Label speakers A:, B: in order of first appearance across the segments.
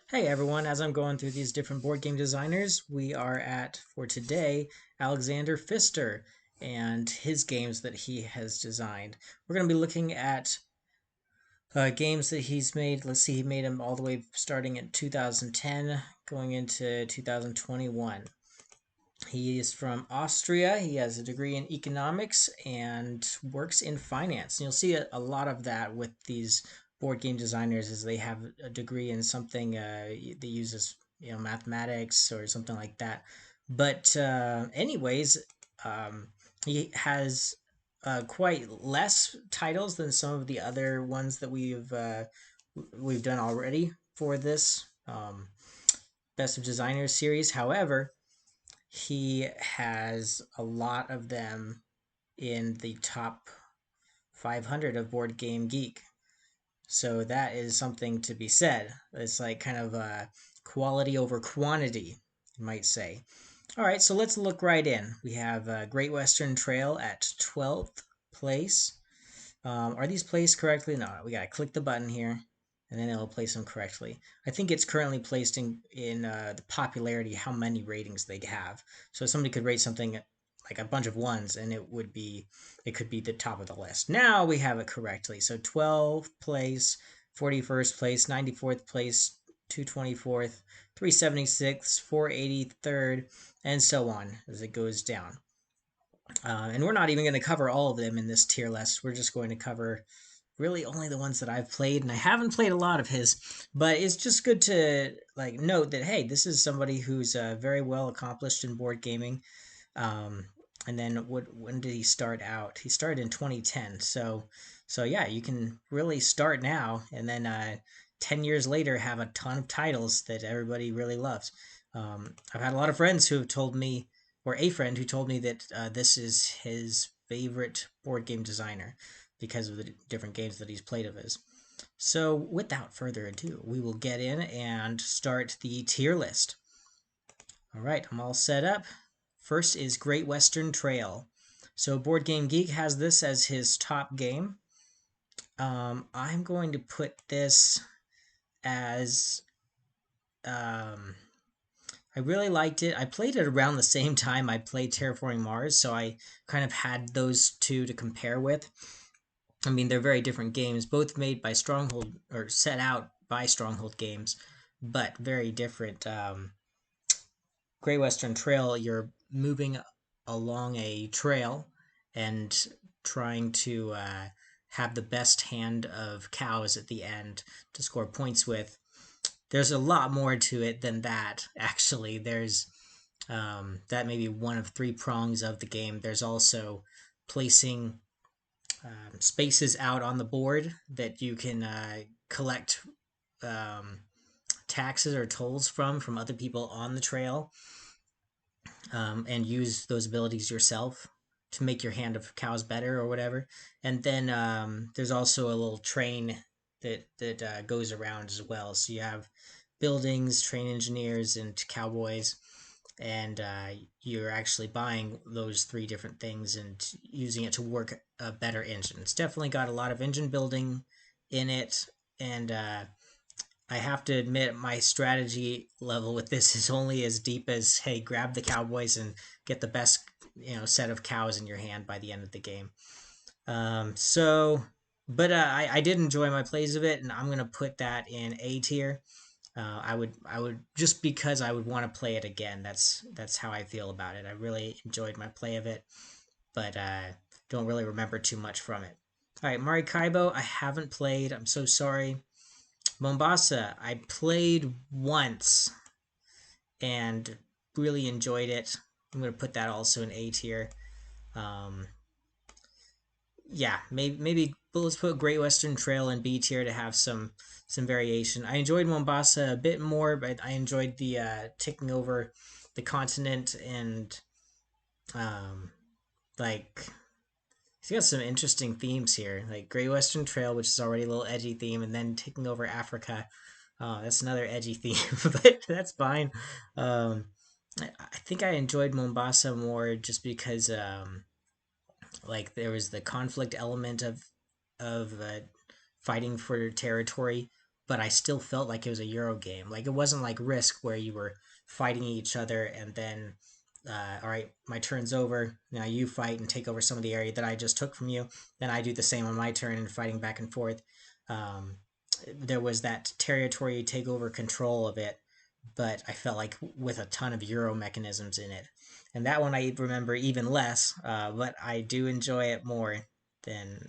A: Hey everyone, as I'm going through these different board game designers, we are at, for today, Alexander Pfister and his games that he has designed. We're going to be looking at games that he's made. Let's see, he made them all the way starting in 2010, going into 2021. He is from Austria. He has a degree in economics and works in finance. And you'll see a lot of that with these board game designers is they have a degree in something that uses mathematics or something like that. But anyways, he has quite less titles than some of the other ones that we've done already for this Best of Designers series. However, he has a lot of them in the top 500 of Board Game Geek. So that is something to be said. It's like kind of quality over quantity, you might say. All right, so let's look right in. We have Great Western Trail at 12th place. Are these placed correctly? No, we got to click the button here and then it'll place them correctly. I think it's currently placed in the popularity, how many ratings they have. So somebody could rate something like a bunch of ones, and it could be the top of the list. Now we have it correctly. So 12th place, 41st place, 94th place, 224th, 376th, 483rd, and so on as it goes down. And we're not even going to cover all of them in this tier list. We're just going to cover really only the ones that I've played, and I haven't played a lot of his, but it's just good to like note that hey, this is somebody who's very well accomplished in board gaming. Um, and then when did he start out? He started in 2010. So yeah, you can really start now, and then 10 years later have a ton of titles that everybody really loves. I've had a lot of friends who have told me, or a friend who told me that this is his favorite board game designer because of the different games that he's played of his. So, without further ado, we will get in and start the tier list. All right, I'm all set up. First is Great Western Trail. So, Board Game Geek has this as his top game. I'm going to put this as. I really liked it. I played it around the same time I played Terraforming Mars, so I kind of had those two to compare with. I mean, they're very different games, both made by Stronghold or set out by Stronghold Games, but very different. Great Western Trail, you're moving along a trail and trying to have the best hand of cows at the end to score points with. There's a lot more to it than that, actually. There's that may be one of three prongs of the game. There's also placing spaces out on the board that you can collect um, taxes or tolls from other people on the trail, and use those abilities yourself to make your hand of cows better or whatever. And then there's also a little train that goes around as well. So you have buildings, train engineers, and cowboys, and you're actually buying those three different things and using it to work a better engine. It's definitely got a lot of engine building in it, and I have to admit my strategy level with this is only as deep as hey, grab the cowboys and get the best set of cows in your hand by the end of the game. So, but I did enjoy my plays of it, and I'm gonna put that in A tier. I would just because I would want to play it again. That's how I feel about it. I really enjoyed my play of it, but don't really remember too much from it. All right, Maracaibo, I haven't played. I'm so sorry. Mombasa, I played once and really enjoyed it. I'm gonna put that also in A tier. Um, yeah, maybe let's put Great Western Trail in B tier to have some variation. I enjoyed Mombasa a bit more, but I enjoyed the taking over the continent and um, like he's got some interesting themes here, like Great Western Trail, which is already a little edgy theme, and then taking over Africa. That's another edgy theme, but that's fine. I think I enjoyed Mombasa more just because like there was the conflict element of fighting for territory, but I still felt like it was a Euro game. Like it wasn't like Risk where you were fighting each other and then, all right, my turn's over. Now you fight and take over some of the area that I just took from you. Then I do the same on my turn and fighting back and forth. Um, there was that territory takeover control of it, but I felt like with a ton of Euro mechanisms in it. And that one I remember even less, but I do enjoy it more than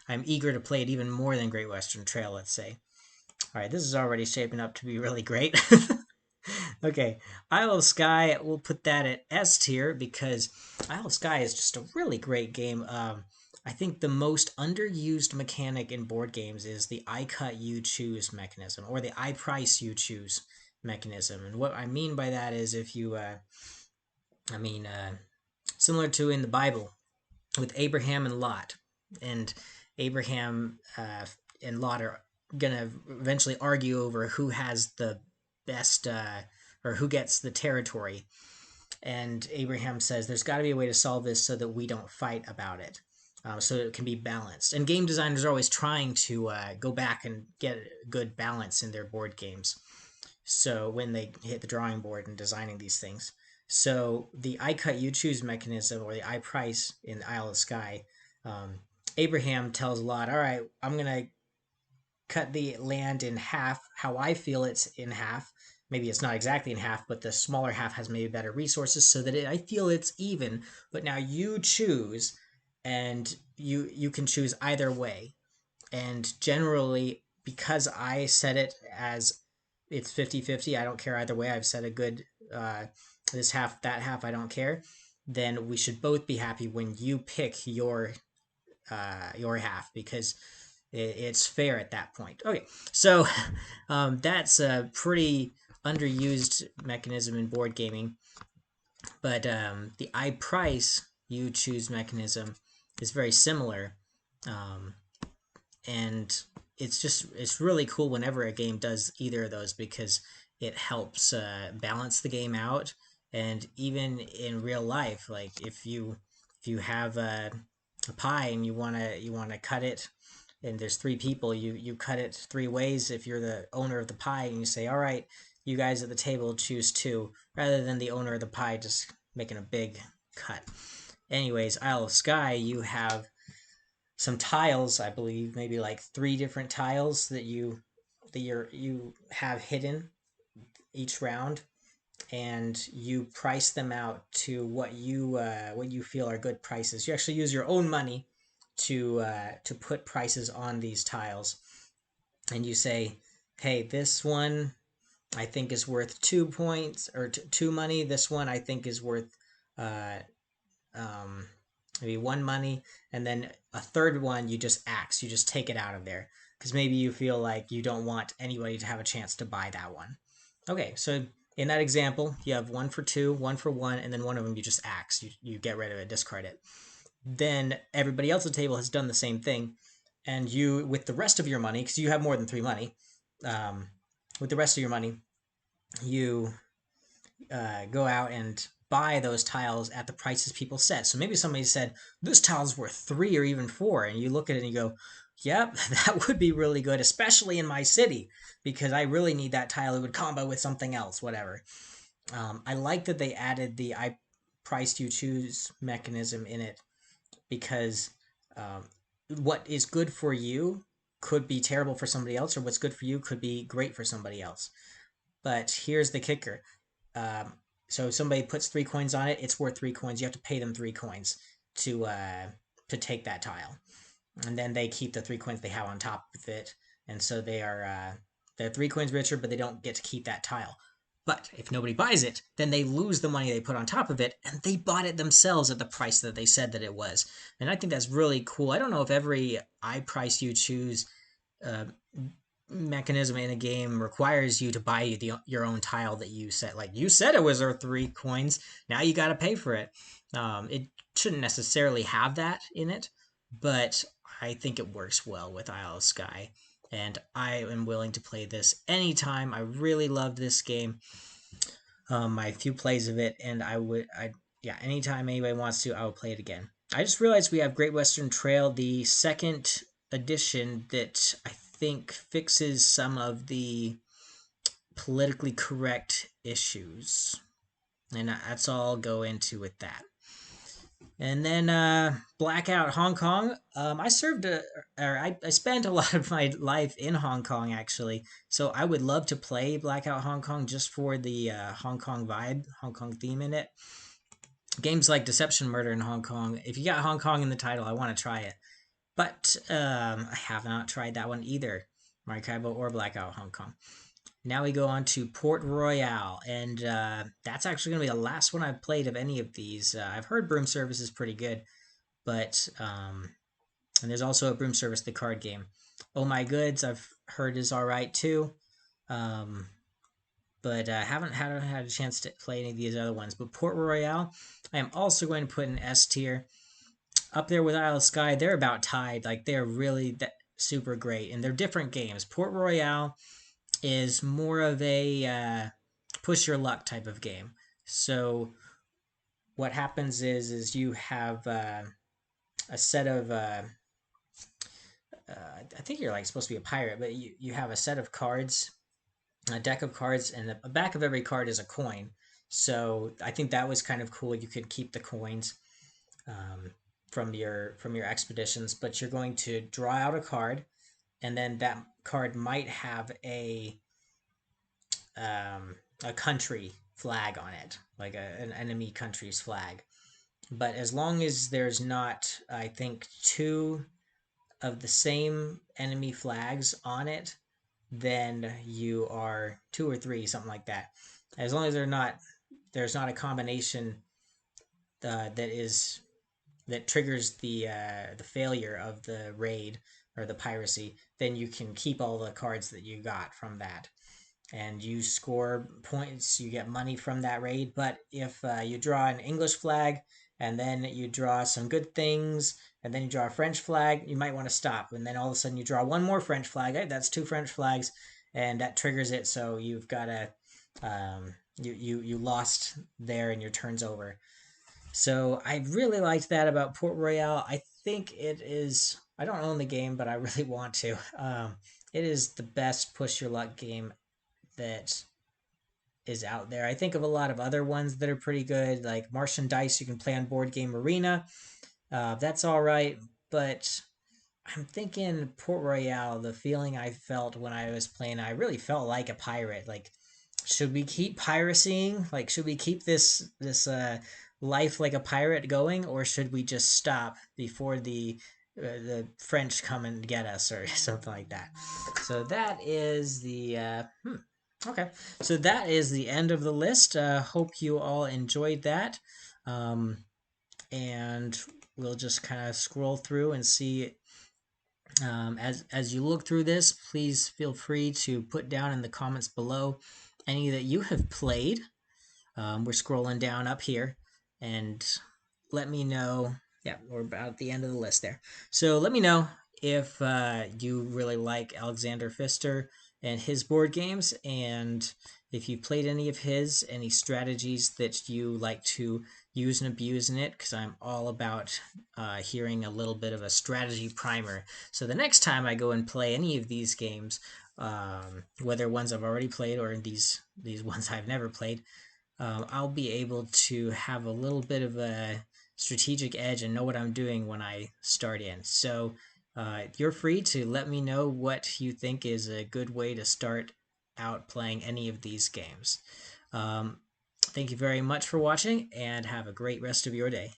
A: I'm eager to play it even more than Great Western Trail, let's say. All right, this is already shaping up to be really great. Okay, Isle of Skye, we'll put that at S tier because Isle of Skye is just a really great game. I think the most underused mechanic in board games is the I cut you choose mechanism or the I price you choose mechanism. And what I mean by that is if you, I mean, similar to in the Bible with Abraham and Lot, and Abraham and Lot are gonna eventually argue over who has the best or who gets the territory. And Abraham says there's got to be a way to solve this so that we don't fight about it. So it can be balanced. And game designers are always trying to go back and get a good balance in their board games. So when they hit the drawing board and designing these things. So the I cut you choose mechanism or the I price in Isle of Skye, Abraham tells Lot, all right, I'm going to cut the land in half how I feel it's in half. Maybe it's not exactly in half, but the smaller half has maybe better resources so that I feel it's even. But now you choose, and you can choose either way. And generally, because I set it as it's 50-50, I don't care either way. I've set a good this half, that half, I don't care. Then we should both be happy when you pick your half because it's fair at that point. Okay, so that's a pretty underused mechanism in board gaming, but the I price you choose mechanism is very similar, um, and it's really cool whenever a game does either of those because it helps balance the game out, and even in real life, like if you have a pie and you wanna cut it and there's three people, you cut it three ways if you're the owner of the pie and you say, all right, you guys at the table choose two, rather than the owner of the pie just making a big cut. Anyways, Isle of Skye, you have some tiles, I believe, maybe like three different tiles you have hidden each round, and you price them out to what you feel are good prices. You actually use your own money to put prices on these tiles, and you say, "Hey, this one I think is worth 2 points or two money. This one I think is worth uh, um, maybe one money, and then a third one you just axe. You just take it out of there because maybe you feel like you don't want anybody to have a chance to buy that one." Okay, so in that example, you have one for two, one for one, and then one of them you just axe. You get rid of it, discard it. Then everybody else at the table has done the same thing, and you, with the rest of your money, because you have more than three money, with the rest of your money, you go out and buy those tiles at the prices people set. So maybe somebody said, this tile's worth 3 or even 4, and you look at it and you go, yep, that would be really good, especially in my city, because I really need that tile. It would combo with something else, whatever. I like that they added the I priced you choose mechanism in it because what is good for you could be terrible for somebody else, or what's good for you could be great for somebody else. But here's the kicker. So if somebody puts 3 coins on it, it's worth 3 coins. You have to pay them 3 coins to take that tile, and then they keep the 3 coins they have on top of it, and so they're 3 coins richer, but they don't get to keep that tile. But if nobody buys it, then they lose the money they put on top of it, and they bought it themselves at the price that they said that it was. And I think that's really cool. I don't know if every I price you choose uh, mechanism in a game requires you to buy your own tile that you set. Like you said, it was worth 3 coins. Now you got to pay for it. It shouldn't necessarily have that in it, but I think it works well with Isle of Skye, and I am willing to play this anytime. I really love this game. My few plays of it, and yeah, anytime anybody wants to, I will play it again. I just realized we have Great Western Trail, the second edition that I think fixes some of the politically correct issues. And that's all I'll go into with that. And then Blackout Hong Kong. I served I spent a lot of my life in Hong Kong actually, so I would love to play Blackout Hong Kong just for the Hong Kong vibe, Hong Kong theme in it. Games like Deception Murder in Hong Kong. If you got Hong Kong in the title, I want to try it, but I have not tried that one either, Maracaibo or Blackout Hong Kong. Now we go on to Port Royale, and that's actually going to be the last one I've played of any of these. I've heard Broom Service is pretty good, but and there's also a Broom Service, the card game. Oh My Goods, I've heard is all right too, but I haven't had a chance to play any of these other ones. But Port Royale, I am also going to put in S tier. Up there with Isle of Skye, they're about tied. Like they're really super great, and they're different games. Port Royale is more of a push your luck type of game. So what happens is you have a set of I think you're like supposed to be a pirate, but you have a set of cards, a deck of cards, and the back of every card is a coin. So I think that was kind of cool. You could keep the coins from your expeditions, but you're going to draw out a card, and then that card might have a country flag on it, like an enemy country's flag. But as long as there's not, I think, two of the same enemy flags on it, then you are two or three, something like that. As long as there's not a combination that triggers the failure of the raid or the piracy, then you can keep all the cards that you got from that. And you score points, you get money from that raid. But if you draw an English flag and then you draw some good things and then you draw a French flag, you might want to stop. And then all of a sudden you draw one more French flag. Hey, that's two French flags, and that triggers it. So you've got to you lost there and your turn's over. So I really liked that about Port Royale. I think it is. I don't own the game, but I really want to. It is the best push your luck game that is out there. I think of a lot of other ones that are pretty good, like Martian Dice. You can play on Board Game Arena. That's all right, but I'm thinking Port Royale. The feeling I felt when I was playing, I really felt like a pirate. Like, should we keep piracying? Like, should we keep this life like a pirate going, or should we just stop before the French come and get us or something like that? So that is the okay, so that is the end of the list. Hope you all enjoyed that. And we'll just kind of scroll through and see. As you look through this, please feel free to put down in the comments below any that you have played. We're scrolling down up here, and let me know. Yeah, we're about at the end of the list there. So let me know if you really like Alexander Pfister and his board games, and if you played any of his, any strategies that you like to use and abuse in it, because I'm all about hearing a little bit of a strategy primer. So the next time I go and play any of these games, whether ones I've already played or these ones I've never played, I'll be able to have a little bit of a strategic edge and know what I'm doing when I start in. So you're free to let me know what you think is a good way to start out playing any of these games. Thank you very much for watching, and have a great rest of your day.